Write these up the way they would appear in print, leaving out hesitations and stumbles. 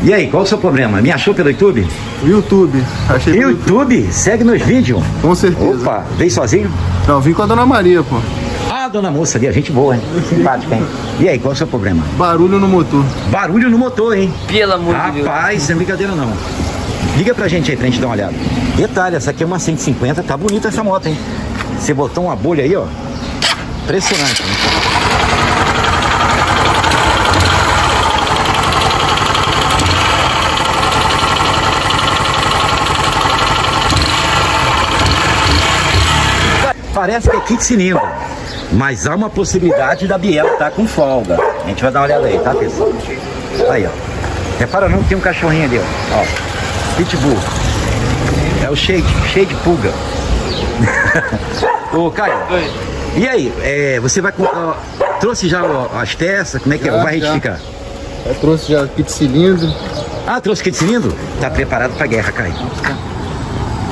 E aí, qual o seu problema? Me achou pelo YouTube? YouTube. Achei pelo YouTube? Segue meus vídeos. Com certeza. Opa, veio sozinho? Não, vim com a Dona Maria, pô. Ah, dona moça ali, a gente boa, hein? Simpática, hein? E aí, qual o seu problema? Barulho no motor. Barulho no motor, hein? Pelo amor de Deus. Rapaz, sem brincadeira não. Liga pra gente aí pra gente dar uma olhada. Detalhe, essa aqui é uma 150, tá bonita essa moto, hein? Você botou uma bolha aí, ó. Impressionante, hein? Parece que é kit cilindro, mas há uma possibilidade da biela estar com folga. A gente vai dar uma olhada aí, tá, pessoal? Aí, ó. Repara não que tem um cachorrinho ali, ó. Pitbull. É o cheio de pulga. Ô, Caio. Oi. E aí, você vai comprar... Trouxe já as peças? Como é que é? Ou vai retificar? Eu trouxe já kit cilindro. Ah, trouxe kit cilindro? Tá preparado pra guerra, Caio.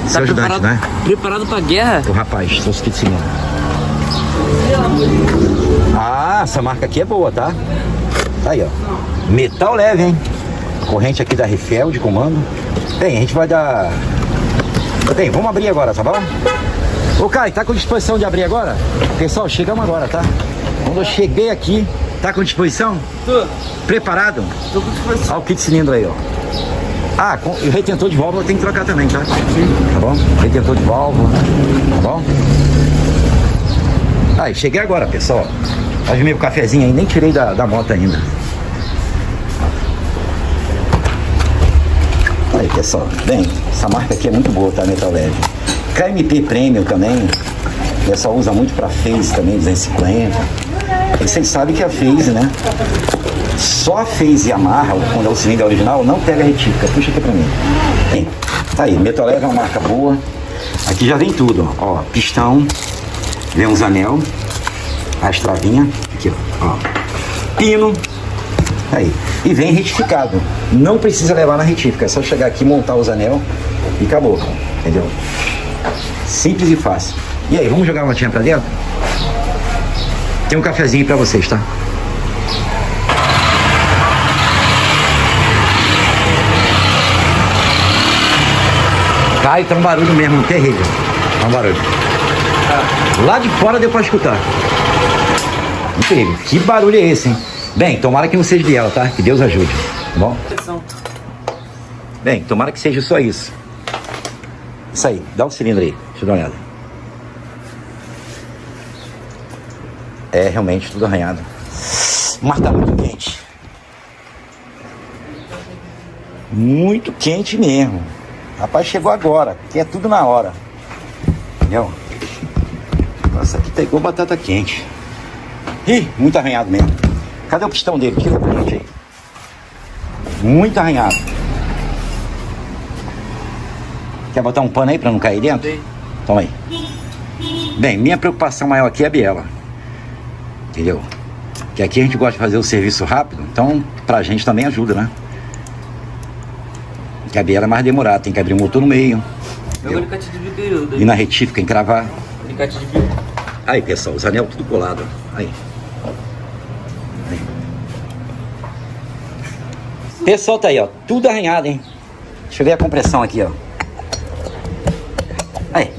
Seu ajudante, né? Preparado pra guerra? O rapaz, trouxe kit cilindro. Ah, essa marca aqui é boa, tá? Tá aí, ó. Metal leve, hein? Corrente aqui da Riffel de comando. Bem, a gente vai dar... Bem, vamos abrir agora, tá bom? Ô, Caio, tá com disposição de abrir agora? Pessoal, chegamos agora, tá? Quando eu cheguei aqui, tá com disposição? Tô. Preparado? Tô com disposição. Olha o kit cilindro aí, ó. Ah, e o retentor de válvula tem que trocar também, tá? Sim. Tá bom? Retentor de válvula, tá bom? Aí, cheguei agora, pessoal. Faz meu cafezinho aí, nem tirei da moto ainda. Aí, pessoal. Bem, essa marca aqui é muito boa, tá? Metal leve. KMP Premium também. O pessoal usa muito pra Phase também, 250. E vocês sabem que a Phase, né? Só a Phase Yamaha, quando é o cilindro original, não pega retífica. Puxa aqui pra mim. Bem, tá aí, Metal leve é uma marca boa. Aqui já vem tudo, ó. Pistão, vem uns anel, as travinhas, aqui, ó. Pino, aí. E vem retificado. Não precisa levar na retífica, é só chegar aqui, montar os anel e acabou, entendeu? Simples e fácil. E aí, vamos jogar uma latinha pra dentro? Tem um cafezinho pra vocês, tá? Cai, tá um barulho mesmo, terrível. Tá um barulho. Lá de fora deu pra escutar. Incrível. Que barulho é esse, hein? Bem, tomara que não seja de ela, tá? Que Deus ajude. Tá bom? Bem, tomara que seja só isso. Isso aí, dá o cilindro aí. Deixa eu dar uma olhada. É realmente tudo arranhado. Mas tá muito quente. Muito quente mesmo. Rapaz, chegou agora, que é tudo na hora. Entendeu? Nossa, aqui tá igual batata quente. Ih, muito arranhado mesmo. Cadê o pistão dele? Tira pra gente aí. Muito arranhado. Quer botar um pano aí pra não cair dentro? Sim. Toma aí. Bem, minha preocupação maior aqui é a biela. Entendeu? Que aqui a gente gosta de fazer o serviço rápido, então pra gente também ajuda, né? Que a biela é mais demorada, tem que abrir o motor no meio. É o alicate de bico. E na retífica encravar. Alicate de bico. Aí, pessoal, os anel tudo colado. Aí. Aí. Pessoal, tá aí, ó. Tudo arranhado, hein? Deixa eu ver a compressão aqui, ó. Aí.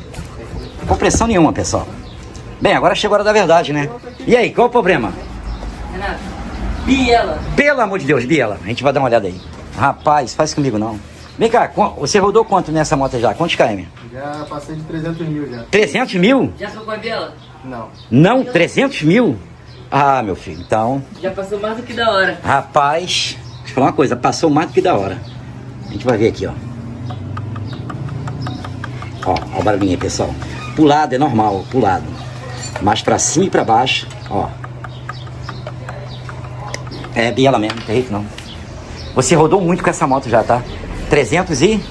Compressão nenhuma, pessoal. Bem, agora chegou a hora da verdade, né? E aí, qual o problema? Renato, biela. Pelo amor de Deus, Biela, a gente vai dar uma olhada aí. Rapaz, faz comigo não. Vem cá, você rodou quanto nessa moto já? Quantos km? Já passei de 300 mil já. 300 mil? Já foi com a biela? Não. Não, 300 mil? Ah, meu filho, então... Já passou mais do que da hora. Rapaz, deixa eu falar uma coisa, passou mais do que da hora. A gente vai ver aqui, ó. Ó o barulhinho aí, pessoal. Pulado é normal, pulado. Mas pra cima e pra baixo, ó. É biela mesmo, não tem jeito não. Você rodou muito com essa moto já, tá? 300 e...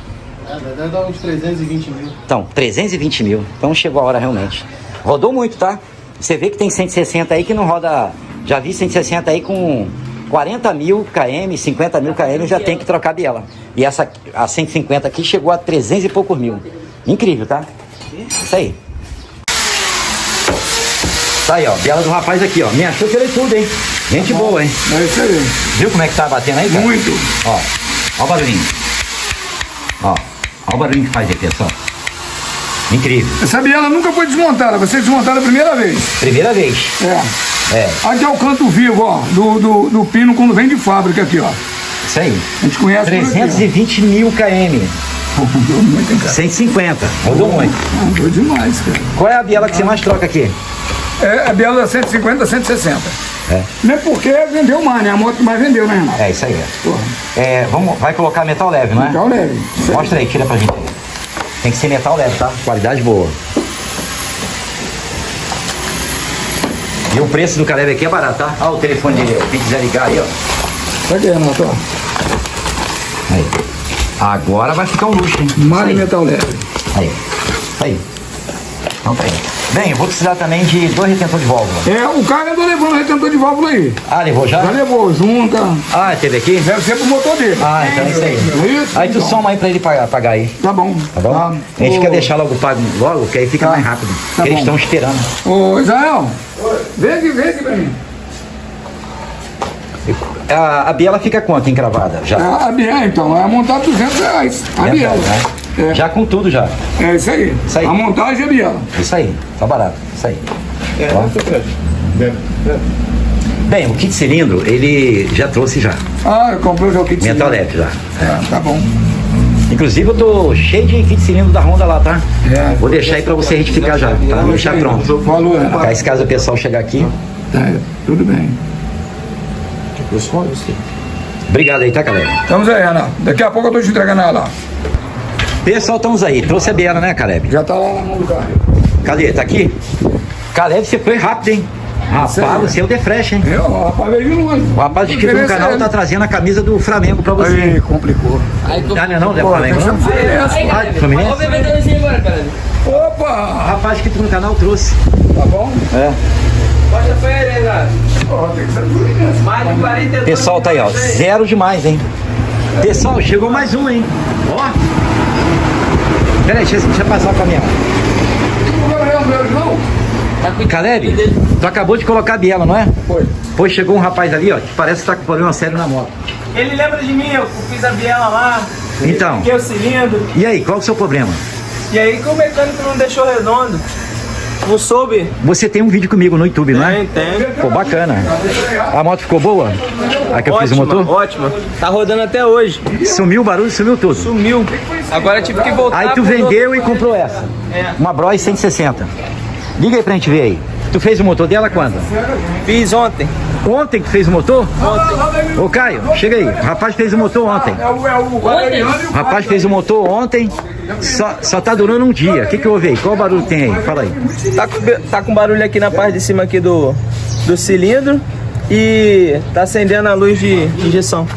Deve dar uns 320 mil. Então, 320 mil. Então chegou a hora realmente. Rodou muito, tá? Você vê que tem 160 aí que não roda... Já vi 160 aí com 40 mil km, 50 mil km, já tem que trocar a biela. E essa, a 150 aqui chegou a 300 e poucos mil. Incrível, tá? Isso aí. Tá aí, ó. Biela do rapaz aqui, ó. Me achou que ele tudo, hein? Gente boa, hein? É isso aí. Viu como é que tá batendo aí, cara? Muito. Ó. Ó o barulhinho. Ó o barulhinho que faz aí, pessoal. Incrível. Essa biela nunca foi desmontada, vai ser desmontada a primeira vez. Primeira vez. É. Aqui é o canto vivo, ó, do pino quando vem de fábrica aqui, ó. Isso aí. A gente conhece 320 mil km. Rodou muito, hein, cara? 150. Rodou muito. Rodou demais, cara. Qual é a biela que você mais troca aqui? É a biela da 150 a 160. É. Não é porque vendeu mais, né? A moto que mais vendeu, né, Renato? É isso aí. Porra. Vai colocar metal leve, não é? Metal leve. Mostra aí, tira pra gente. Tem que ser metal leve, tá? Qualidade boa. E o preço do Caleb aqui é barato, tá? Olha o telefone dele, quem quiser ligar aí, ó. Tá aqui, Renato, ó. Aí. Agora vai ficar um luxo, hein? Malha metal leve. Aí. Aí. Então tá aí. Bem, eu vou precisar também de 2 retentores de válvula. O cara andou levando o retentor de válvula aí. Ah, levou já? Já levou, junta. Ah, teve aqui? Deve ser pro motor dele. Ah, então é isso aí. Isso? Aí tu soma aí pra ele pagar aí. Tá bom. Tá bom? A gente quer deixar logo pago logo, que aí fica mais rápido. Porque eles estão esperando. Ô, Israel, vem aqui pra mim. A biela fica quanto encravada? Já. A biela, então, é montar R$200. A biela. Né? É. Já com tudo já. É isso aí. Isso aí. A montagem é a biela. Isso aí. Tá barato. Isso aí. Bem, o kit cilindro, ele já trouxe já. Ah, eu comprei já o kit Metal cilindro. leve já. Tá bom. Inclusive eu tô cheio de kit cilindro da Honda lá, tá? Vou deixar aí pra você retificar já, pra deixar pronto. Falou, Renato. Caso caso o pessoal chegar aqui. Tudo bem. Obrigado aí, tá, galera? Estamos aí, Renato. Daqui a pouco eu tô te entregando ela lá. Pessoal, estamos aí. Trouxe a biela, né, Caleb? Já tá lá na mão do carro. Cadê? Tá aqui? Caleb, você foi rápido, hein? Rapaz, você é o defresh, hein? O rapaz veio no ônibus. O rapaz inscrito no canal tá trazendo a camisa do Flamengo pra você. Aí, complicou. Aí, Ah, não é do Flamengo, não? Ah, do Fluminense? Olha o bebê dando assim agora, cara. O Opa! rapaz inscrito no canal trouxe. Tá bom? É. Mostra pra ele, cara. Tem que ser Fluminense. Mais de 42. Pessoal, tá aí, ó. Zero demais, hein? Pessoal, chegou mais um, hein? Ó. Pera aí, deixa eu passar o caminhão. Tá com Caleb, tu acabou de colocar a biela, não é? Foi. Pois chegou um rapaz ali, ó, que parece que tá com problema sério na moto. Ele lembra de mim, eu fiz a biela lá, Então, fiquei o cilindro, e aí, qual é o seu problema? e aí que o mecânico não deixou redondo. Não soube? Você tem um vídeo comigo no YouTube, não é? Tem. Pô, bacana. A moto ficou boa? A que eu fiz o motor? Ótima. Tá rodando até hoje. Sumiu o barulho, sumiu tudo. Sumiu. Agora tive que voltar. Aí tu pro vendeu outro. e comprou essa. É. Uma Bros 160. Liga aí pra gente ver aí. Tu fez o motor dela quando? Fiz ontem. Ontem que fez o motor? Ô Caio, chega aí. O rapaz fez o motor ontem. O rapaz fez o motor ontem, só tá durando um dia. O que houve aí? Qual o barulho que tem aí? Fala aí. Tá com barulho aqui na parte de cima aqui do cilindro e tá acendendo a luz de injeção.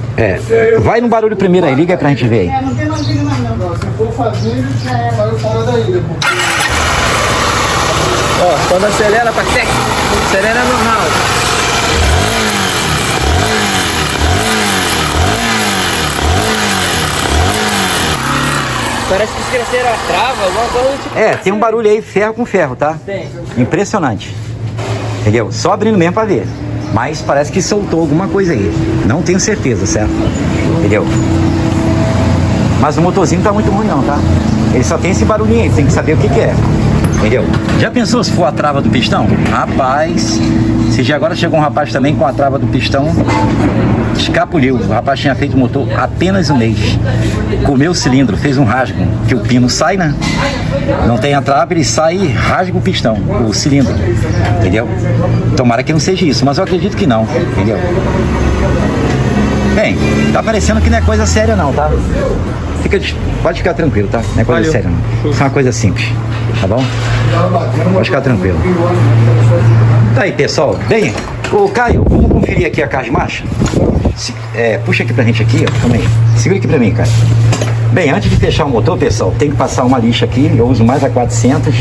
Vai no barulho primeiro aí, liga aí pra gente ver aí. Não tem mais vídeo não. Se for fazer, saiu fora da ilha. Ó, quando acelera pra tec, acelera normal. Parece que cresceram a trava, alguma coisa tipo. Tem um barulho aí, ferro com ferro, tá? Tem. Impressionante. Entendeu? Só abrindo mesmo pra ver. Mas parece que soltou alguma coisa aí. Não tenho certeza, certo? Entendeu? Mas o motorzinho não tá muito ruim não, tá? Ele só tem esse barulhinho aí, tem que saber o que é. Entendeu? Já pensou se for a trava do pistão? Rapaz, se já agora chegou um rapaz também com a trava do pistão, escapuliu. O rapaz tinha feito o motor apenas um mês. Comeu o cilindro, fez um rasgo, que o pino sai, né? Não tem a trava, ele sai e rasga o pistão, o cilindro. Entendeu? Tomara que não seja isso, mas eu acredito que não, entendeu? Bem, tá parecendo que não é coisa séria não, tá? Pode ficar tranquilo, tá? Não é coisa séria não. Isso é uma coisa simples, tá bom? Pode ficar tranquilo. Tá aí, pessoal. Bem, ô Caio, vamos conferir aqui a caixa de marcha? Puxa aqui pra gente aqui, ó. Calma aí. Segura aqui pra mim, cara. Bem, antes de fechar o motor, pessoal, tem que passar uma lixa aqui. Eu uso mais a 400.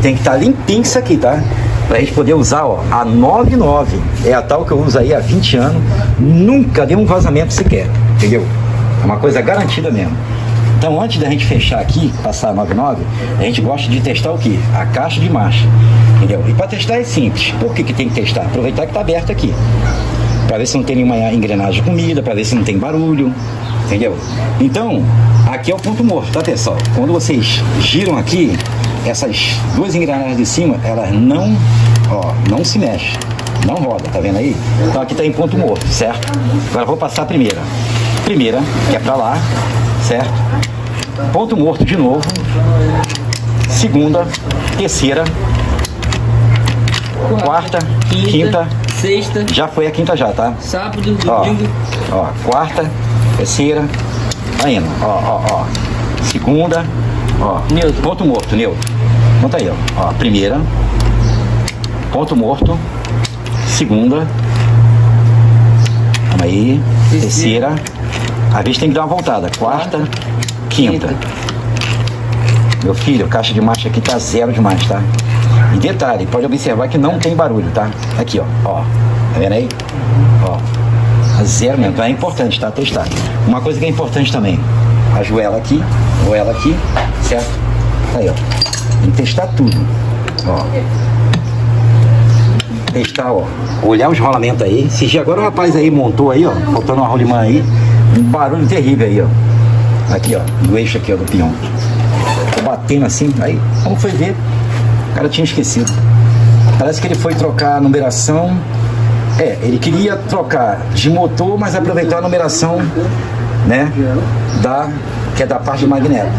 Tem que estar limpinho isso aqui, tá? Pra gente poder usar, ó, a 99. É a tal que eu uso aí há 20 anos. Nunca deu um vazamento sequer, entendeu? É uma coisa garantida mesmo. Então, antes da gente fechar aqui, passar a 99, a gente gosta de testar o quê? A caixa de marcha, entendeu? E para testar é simples. Por que tem que testar? Aproveitar que está aberto aqui. Para ver se não tem nenhuma engrenagem de comida, para ver se não tem barulho, Entendeu? Então, aqui é o ponto morto, tá, pessoal? Quando vocês giram aqui, essas duas engrenagens de cima, elas não se mexem, não roda, tá vendo aí? Então aqui tá em ponto morto, certo? Agora eu vou passar a primeira, que é pra lá, certo? Ponto morto de novo, segunda, terceira, quarta, quinta, sexta, já foi a quinta já, tá? sábado, domingo. Ó, quarta, terceira, tá indo, ó. Segunda, ó, Neutro. ponto morto, neutro. Conta aí, ó, primeira, ponto morto, segunda, calma aí, terceira, às vezes tem que dar uma voltada, quarta, quinta. Meu filho, caixa de marcha aqui tá zero demais, tá? E detalhe, pode observar que não tem barulho, tá? Aqui, ó, tá vendo aí? Ó, a zero mesmo, então é importante, tá? Testar. Uma coisa que é importante também, a joela aqui, certo? Aí, ó, tem que testar tudo, ó. Testar, ó, olhar os rolamentos aí. Esse dia agora o rapaz aí montou aí, ó, faltando uma rolimã aí, um barulho terrível aí, ó. Aqui, ó, do eixo aqui, ó, do peão. Tô batendo assim, aí, como foi ver, o cara tinha esquecido. Parece que ele foi trocar a numeração. Ele queria trocar de motor, mas aproveitar a numeração, né, que é da parte do magneto.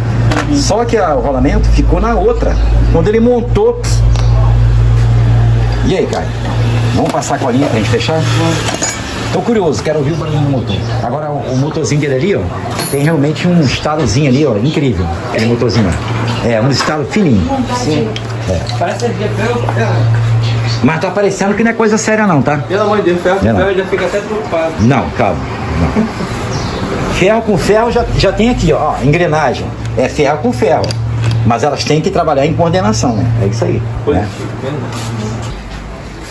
Só que o rolamento ficou na outra. Quando ele montou. E aí, Caio? Vamos passar a colinha pra gente fechar? Tô curioso, quero ouvir o barulho do motor. Agora, o motorzinho dele ali, ó, tem realmente um estalozinho ali, ó, incrível. Aquele motorzinho, ó. É, um estalo fininho. Sim. Parece que é ferro. Mas tá parecendo que não é coisa séria não, tá? Pelo amor de Deus, ferro com Não. ferro, eu já fico até preocupado. Não, calma. Não. Ferro com ferro já tem aqui, ó, engrenagem. É ferro com ferro. Mas elas têm que trabalhar em coordenação, né? É isso aí. Né?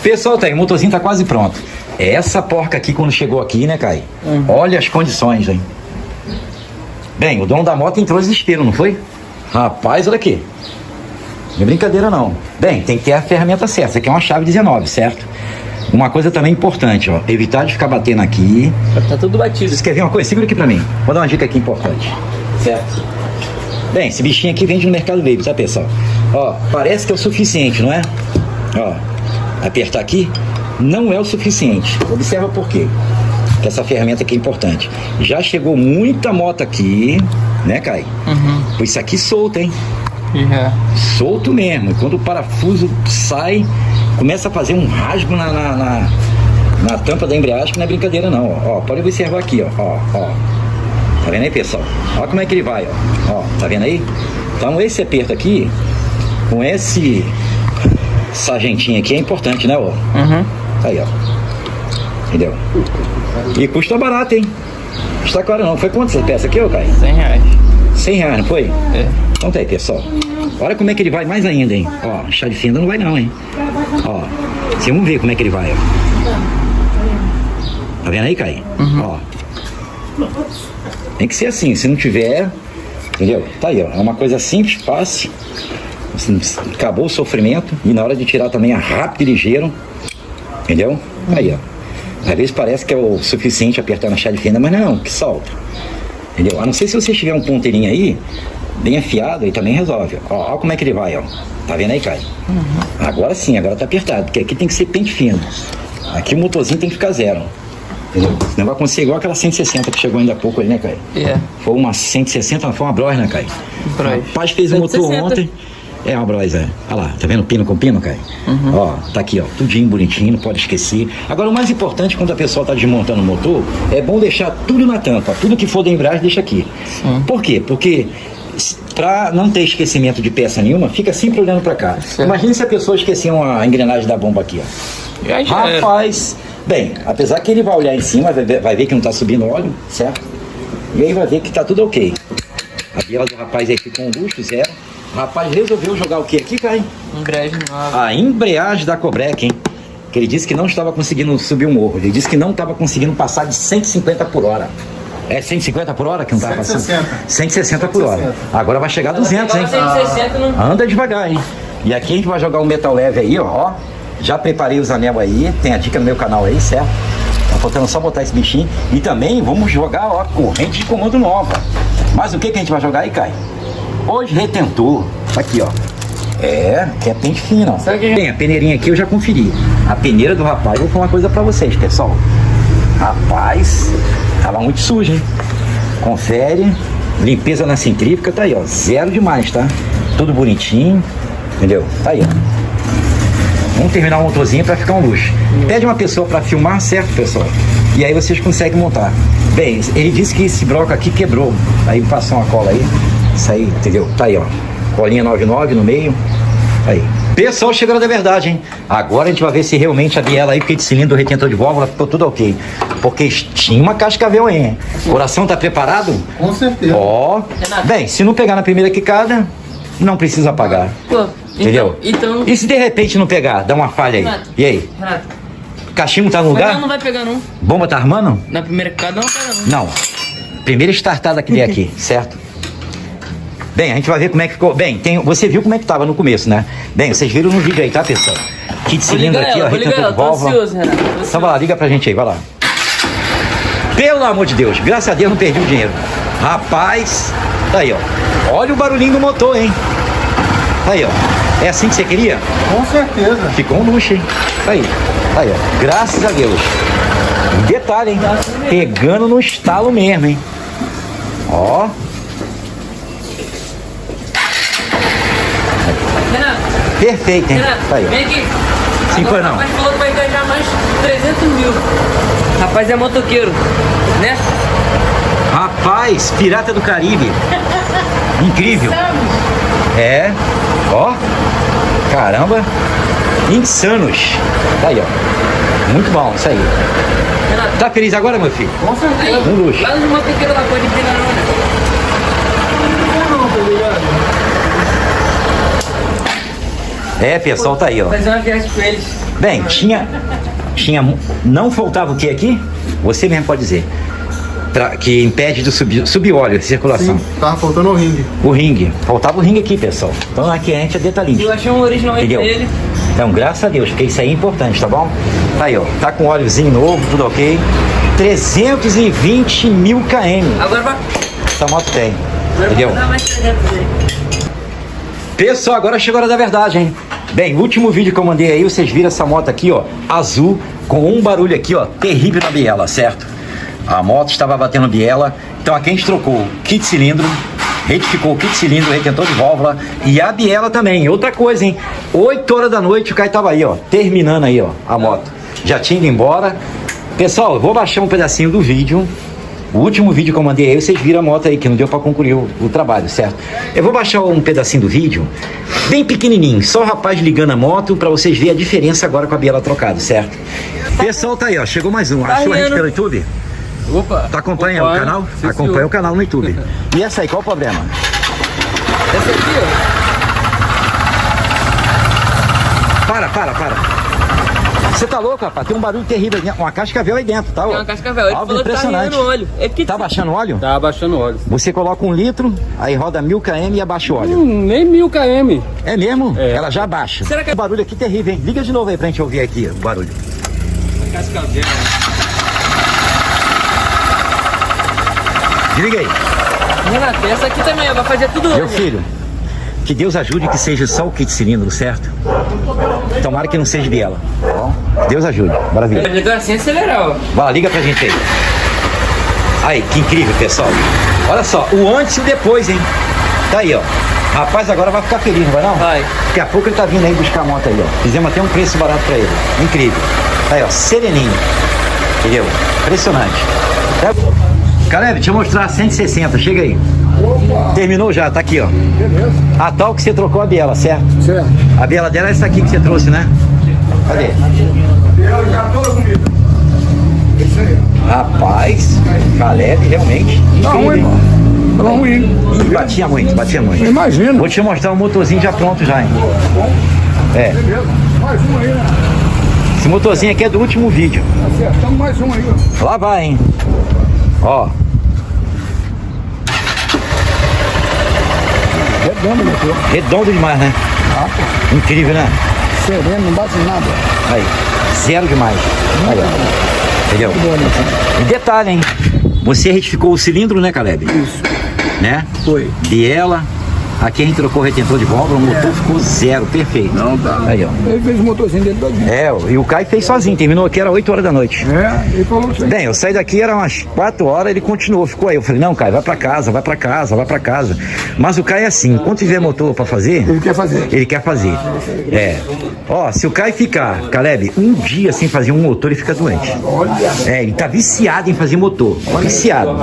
Pessoal, tá aí, o motorzinho tá quase pronto. Essa porca aqui, quando chegou aqui, né, Caio? Olha as condições, hein? Bem, o dono da moto entrou em desespero, não foi? Rapaz, olha aqui. Não é brincadeira, não. Bem, tem que ter a ferramenta certa. Essa aqui é uma chave 19, certo? Uma coisa também importante, ó. Evitar de ficar batendo aqui. Tá tudo batido. Você quer ver uma coisa? Segura aqui pra mim. Vou dar uma dica aqui importante. Certo? Bem, esse bichinho aqui vende no Mercado Livre, tá, pessoal? Ó, parece que é o suficiente, não é? Ó, apertar aqui não é o suficiente. Observa por quê. Que essa ferramenta aqui é importante. Já chegou muita moto aqui, né, Caio? Pois isso aqui solto, hein? Solto mesmo. E quando o parafuso sai, começa a fazer um rasgo na tampa da embreagem, que não é brincadeira não, ó. Pode observar aqui, ó. Tá vendo aí, pessoal? Olha como é que ele vai, ó. Tá vendo aí? Então esse aperto aqui, com esse sargentinho aqui, é importante, né, ó? Aí, ó. Entendeu? E custa barato, hein? Custa caro não. Foi quanto essa peça aqui, ô Caio? R$100. R$100, não foi? É. Então tá aí, pessoal. Olha como é que ele vai mais ainda, hein? Ó, chá de fenda não vai não, hein? Ó, vocês vão ver como é que ele vai, ó. Tá vendo aí, Caio? Ó. Tem que ser assim, se não tiver, entendeu? Tá aí, ó. É uma coisa simples, fácil. Acabou o sofrimento. E na hora de tirar também é rápido e ligeiro. Entendeu? Aí, ó. Às vezes parece que é o suficiente apertar na chave de fenda, mas não, que solta. Entendeu? A não ser se você tiver um ponteirinho aí, bem afiado, aí também resolve. Ó como é que ele vai, ó. Tá vendo aí, Caio? Agora sim, agora tá apertado, porque aqui tem que ser pente fino. Aqui o motorzinho tem que ficar zero. Entendeu? Senão vai acontecer igual aquela 160 que chegou ainda há pouco ali, né, Caio? Foi uma 160, foi uma Bros, né, Caio? Bros. Rapaz, fez o motor 160. ontem. É uma Bros, é. Olha lá, tá vendo pino com pino, Caio? Ó, tá aqui, ó, tudinho bonitinho, não pode esquecer. Agora, o mais importante quando a pessoa tá desmontando o motor, é bom deixar tudo na tampa. Tudo que for da embreagem, deixa aqui. Por quê? Porque pra não ter esquecimento de peça nenhuma, fica sempre olhando pra cá. Imagina se a pessoa esquecer uma engrenagem da bomba aqui, ó. Rapaz, bem, apesar que ele vai olhar em cima, vai ver que não tá subindo óleo, certo? E aí vai ver que tá tudo ok. A biela do rapaz aí ficou um luxo, zero. O rapaz resolveu jogar o que aqui, Caio? Embreagem nova. A embreagem da Cobrec, hein? Que ele disse que não estava conseguindo subir o morro. Ele disse que não estava conseguindo passar de 150 por hora. É 150 por hora que não estava passando? 160 por hora. Agora vai chegar a 200, hein? 160 não. Anda devagar, hein? E aqui a gente vai jogar um metal leve aí, ó. Já preparei os anel aí. Tem a dica no meu canal aí, certo? faltando só botar esse bichinho. E também vamos jogar, ó, corrente de comando nova. Mas o que a gente vai jogar aí, Caio? Hoje retentor. Aqui, ó. Que é pente fino, ó. Bem, a peneirinha aqui eu já conferi. A peneira do rapaz, eu vou falar uma coisa pra vocês, pessoal. Rapaz, tava muito suja, hein? Confere. Limpeza na centrífuga, tá aí, ó. Zero demais, tá? Tudo bonitinho. Entendeu? Tá aí, ó. Vamos terminar o motorzinho pra ficar um luxo. Pede uma pessoa pra filmar, certo, pessoal? E aí vocês conseguem montar. Bem, ele disse que esse bloco aqui quebrou. Aí passou uma cola aí. Isso aí, entendeu? Tá aí, ó. Colinha 99 no meio. Aí. Pessoal, chegando da verdade, hein? Agora a gente vai ver se realmente a biela aí, porque de cilindro, retentor de válvula, ficou tudo ok. Porque tinha uma cascavel aí, hein? Coração tá preparado? Com certeza. Ó. Bem, se não pegar na primeira quicada, não precisa apagar. Pô, Entendeu? Então... E se de repente não pegar, dá uma falha aí. Renato. E aí? Renato. Cachimbo tá no lugar? Não vai pegar não. Bomba tá armando? Na primeira quicada não pega não. Não. Primeira startada que dei aqui, certo? Bem, a gente vai ver como é que ficou. Bem, você viu como é que tava no começo, né? Bem, vocês viram no vídeo aí, tá, pessoal? Kit cilindro aqui, ó, retentor de válvula. Ansioso, Renato. Então vai lá, liga pra gente aí, vai lá. Pelo amor de Deus, graças a Deus não perdi o dinheiro. Rapaz, tá aí, ó. Olha o barulhinho do motor, hein? Tá aí, ó. É assim que você queria? Com certeza. Ficou um luxo, hein? Tá aí, ó. Graças a Deus. E detalhe, hein? Pegando no estalo mesmo, hein? Ó. Renato, Perfeito, hein? Renato, Tá aí, vem ó. aqui. Sim, foi Agora não. o rapaz falou que vai engajar mais 300 mil. Rapaz é motoqueiro, né? Rapaz, Pirata do Caribe. Incrível. Ó. Caramba. Insanos. Tá aí, ó. Muito bom, isso aí. Renato, Tá feliz agora, meu filho? Com certeza. aí, Um luxo. lá nos motoqueiros lá, pode pegar não, né? Pessoal, tá aí, ó. Fazer uma viagem com eles. Bem, não faltava o que aqui? Você mesmo pode dizer. Que impede de subir óleo, circulação. Sim, tava faltando o ringue. O ringue. Faltava o ringue aqui, pessoal. Então aqui a gente é detalhista. Eu achei um original aí pra Entendeu? ele. Então, graças a Deus, porque isso aí é importante, tá bom? Tá aí, ó. Tá com óleozinho novo, tudo ok. 320 mil km. Agora vai. Essa moto tem. Entendeu? Dar mais 300 aí. Pessoal, agora chegou a hora da verdade, hein? Bem, o último vídeo que eu mandei aí, vocês viram essa moto aqui, ó, azul, com um barulho aqui, ó, terrível na biela, certo? A moto estava batendo biela, então aqui a gente trocou o kit cilindro, retificou o kit cilindro, retentor de válvula e a biela também. Outra coisa, hein? 8 horas da noite o Caio tava aí, ó, terminando aí, ó, a moto. Já tinha ido embora. Pessoal, eu vou baixar um pedacinho do vídeo. O último vídeo que eu mandei aí, vocês viram a moto aí, que não deu pra concluir o trabalho, certo? Eu vou baixar um pedacinho do vídeo, bem pequenininho, só o rapaz ligando a moto, pra vocês verem a diferença agora com a biela trocada, certo? Pessoal, tá aí, ó, chegou mais um. Achou a gente pelo YouTube? Opa. Tu acompanha o canal? Sim, Acompanha senhor. o canal no YouTube. E essa aí, qual o problema? Essa aqui, ó. Para. Você tá louco, rapaz? Tem um barulho terrível aí dentro, uma cascavel aí dentro, tá? Tem uma cascavel. Ele Algo falou que tá impressionante. rindo óleo. É que Tá baixando óleo? Tá abaixando óleo. Você coloca 1 litro, aí roda 1000 km e abaixa o óleo. Nem 1000 km. É mesmo? É. Ela já baixa. Será que- O barulho aqui terrível, hein? Liga de novo aí pra gente ouvir aqui o barulho. Cascavel. Desliga aí. Renato, essa aqui também, ó, vai fazer tudo Meu hoje. filho, que Deus ajude que seja só o kit cilindro, certo? Tomara que não seja biela. Tá bom? Deus ajude. Bora ver. Agora sem acelerar, ó. Vai lá, liga pra gente aí. Aí, que incrível, pessoal. Olha só, o antes e o depois, hein? Tá aí, ó. Rapaz, agora vai ficar feliz, não vai não? Vai. Daqui a pouco ele tá vindo aí buscar a moto aí, ó. Fizemos até um preço barato pra ele. Incrível. Tá aí, ó, sereninho. Entendeu? Impressionante. Tá? Caleb, deixa eu mostrar a 160, chega aí. Terminou já, tá aqui, ó. Beleza. A tal que você trocou a biela, certo? Certo. A biela dela é essa aqui que você trouxe, né? Cadê? Ela já toda bonita. Isso aí. Rapaz, Caleb, realmente. Tá ruim. Incrível. Tá ruim. Batia muito, batia muito. Imagina. Vou te mostrar um motorzinho já pronto já, hein? É, Beleza. Mais um aí, né? esse motorzinho aqui é do último vídeo. Acertamos mais um aí, ó. Lá vai, hein? Ó, Redondo, meu filho. redondo demais, né? Ah, pô. Incrível, né? Sereno, não bate em nada. Aí, zero demais. Aí, ó. Entendeu? E detalhe, hein? Você retificou o cilindro, né, Caleb? Isso. Né? Foi. Biela. Aqui a gente trocou o retentor de válvula, o motor ficou zero, perfeito. Não, tá. Aí, ó. Ele fez o motorzinho dele todinho. E o Caio fez sozinho, terminou aqui, era 8 horas da noite. Ele falou assim. Bem, eu saí daqui, era umas 4 horas, ele continuou, ficou aí. Eu falei, não, Caio, vai pra casa, vai pra casa, vai pra casa. Mas o Caio é assim, quando tiver motor pra fazer... Ele quer fazer. Ele quer fazer. Ó, se o Caio ficar, Caleb, um dia sem fazer um motor, ele fica doente. Olha. Ele tá viciado em fazer motor. Viciado.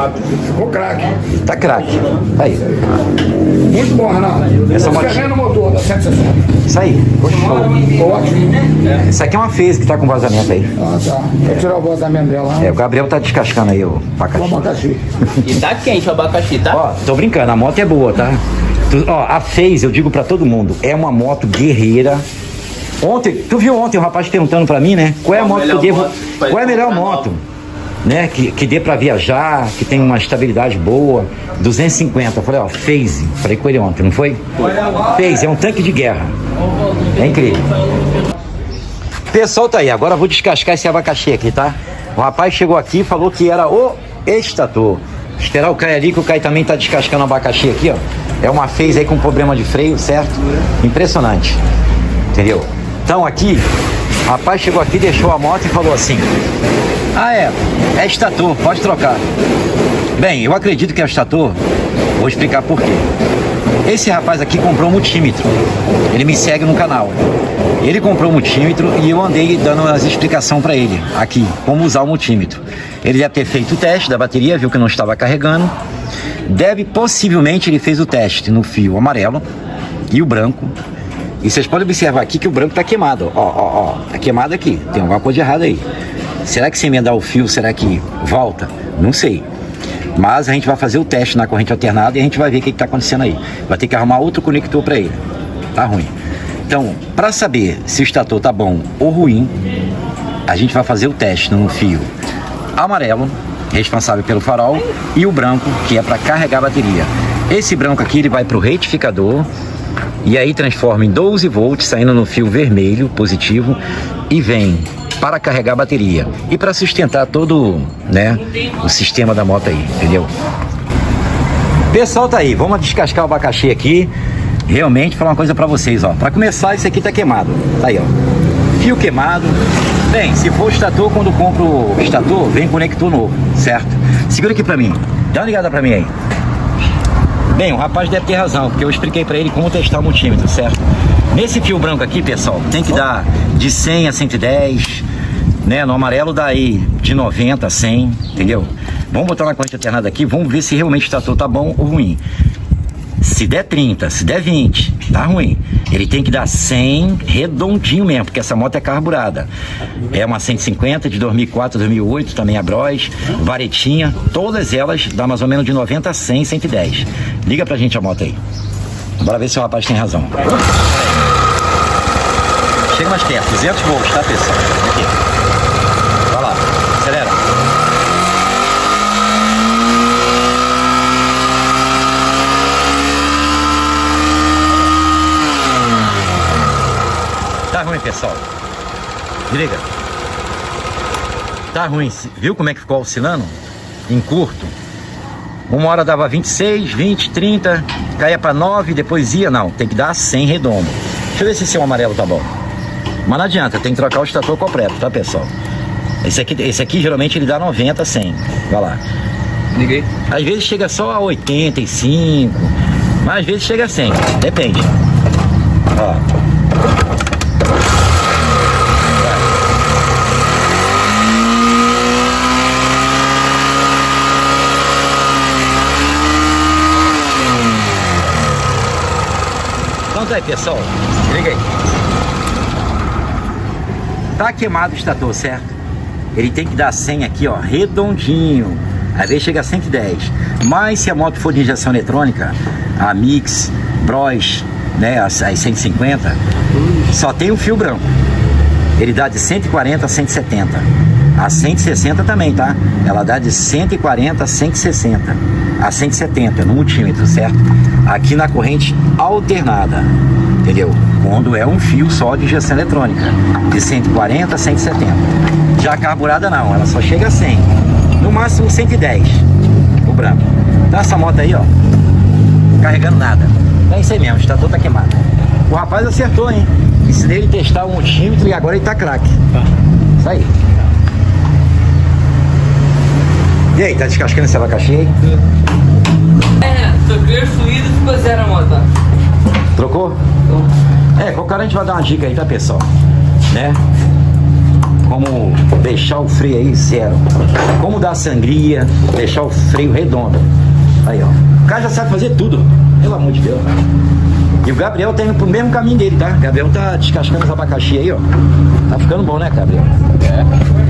Ficou craque. Tá craque. Aí. Muito bom, Renato. Essa motinha. Ferrando o motor da 160. Isso aí. Ótimo. Isso aqui é uma Phase que tá com vazamento aí. Ah, tá. Vou tirar o vazamento dela. O Gabriel tá descascando aí o O abacaxi. abacaxi. E tá quente o abacaxi, tá? Ó, tô brincando, a moto é boa, tá? A Phase, eu digo pra todo mundo, é uma moto guerreira. Tu viu ontem o rapaz perguntando pra mim, né? Qual é a moto que eu devo... Qual é a melhor moto? Né? Que dê pra viajar, que tem uma estabilidade boa. 250. Eu falei, ó, Phase. Falei com ele ontem, não foi? Phase, é um tanque de guerra. É incrível. Pessoal, tá aí. Agora eu vou descascar esse abacaxi aqui, tá? O rapaz chegou aqui e falou que era o estator. Esperar o Caio ali, que o Caio também tá descascando o abacaxi aqui, ó. É uma Phase aí com problema de freio, certo? Impressionante. Entendeu? Então aqui, o rapaz chegou aqui, deixou a moto e falou assim: é estator, pode trocar. Bem, eu acredito que é estator. Vou explicar por quê. Esse rapaz aqui comprou um multímetro. Ele me segue no canal. Ele comprou um multímetro e eu andei dando as explicações para ele aqui, como usar o multímetro. Ele deve ter feito o teste da bateria, viu que não estava carregando. Possivelmente ele fez o teste no fio amarelo e o branco. E vocês podem observar aqui que o branco tá queimado. Ó, tá queimado aqui. Tem alguma coisa de errada aí. Será que se emendar o fio, será que volta? Não sei. Mas a gente vai fazer o teste na corrente alternada e a gente vai ver o que está acontecendo aí. Vai ter que arrumar outro conector para ele. Tá ruim. Então, para saber se o estator tá bom ou ruim, a gente vai fazer o teste no fio amarelo, responsável pelo farol, e o branco, que é para carregar a bateria. Esse branco aqui ele vai para o retificador e aí transforma em 12 volts, saindo no fio vermelho, positivo, e vem para carregar a bateria e para sustentar todo, né, o sistema da moto aí, entendeu? Pessoal, tá aí, vamos descascar o abacaxi aqui. Realmente, falar uma coisa para vocês, ó. Para começar, esse aqui tá queimado. Tá aí, ó. Fio queimado. Bem, se for o estator, quando compro o estator, vem conector novo, certo? Segura aqui para mim. Dá uma ligada para mim aí. Bem, o rapaz deve ter razão, porque eu expliquei para ele como testar o multímetro, certo? Nesse fio branco aqui, pessoal, tem que dar de 100 a 110, né? No amarelo dá aí de 90 a 100, entendeu? Vamos botar na corrente alternada aqui, vamos ver se realmente o estator tá bom ou ruim. Se der 30, se der 20, tá ruim. Ele tem que dar 100 redondinho mesmo, porque essa moto é carburada. É uma 150 de 2004, 2008, também a Bros, varetinha, todas elas dá mais ou menos de 90 a 100, 110. Liga pra gente a moto aí. Bora ver se o rapaz tem razão. Chega mais perto, 200 volts, tá, pessoal? Aqui. Vai lá, acelera. Tá ruim, pessoal. Liga. Tá ruim. Viu como é que ficou oscilando? Em curto. Uma hora dava 26, 20, 30, caía pra 9, depois ia. Não, tem que dar 100 redondo. Deixa eu ver se esse amarelo tá bom. Mas não adianta, tem que trocar o estator completo, tá, pessoal? Esse aqui geralmente ele dá 90, 100. Vai lá. Liguei. Às vezes chega só a 85, mas às vezes chega a 100. Depende. Ó. Então aí, pessoal, liga aí. Tá queimado o estator, certo? Ele tem que dar 100 aqui, ó, redondinho. Às vezes chega a 110. Mas se a moto for de injeção eletrônica, a Mix, Bros, né, as 150, só tem um fio branco. Ele dá de 140 a 170. A 160 também, tá? Ela dá de 140 a 160 a 170 no multímetro, certo? Aqui na corrente alternada, entendeu? Quando é um fio só de injeção eletrônica, de 140 a 170. Já a carburada não, ela só chega a 100, no máximo 110, o branco. Então essa moto aí, ó, carregando nada. É isso aí mesmo, o estator tá queimado. O rapaz acertou, hein? Ensinei ele a testar o multímetro e agora ele tá craque. Isso aí. E aí, tá descascando esse abacaxi aí? Troquei o fluido e ficou zero a moto, ó. Trocou? Qualquer hora a gente vai dar uma dica aí, tá, pessoal? Né? Como deixar o freio aí zero. Como dar sangria, deixar o freio redondo. Aí, ó. O cara já sabe fazer tudo. Pelo amor de Deus, né? E o Gabriel tá indo pro mesmo caminho dele, tá? O Gabriel tá descascando os abacaxi aí, ó. Tá ficando bom, né, Gabriel? É.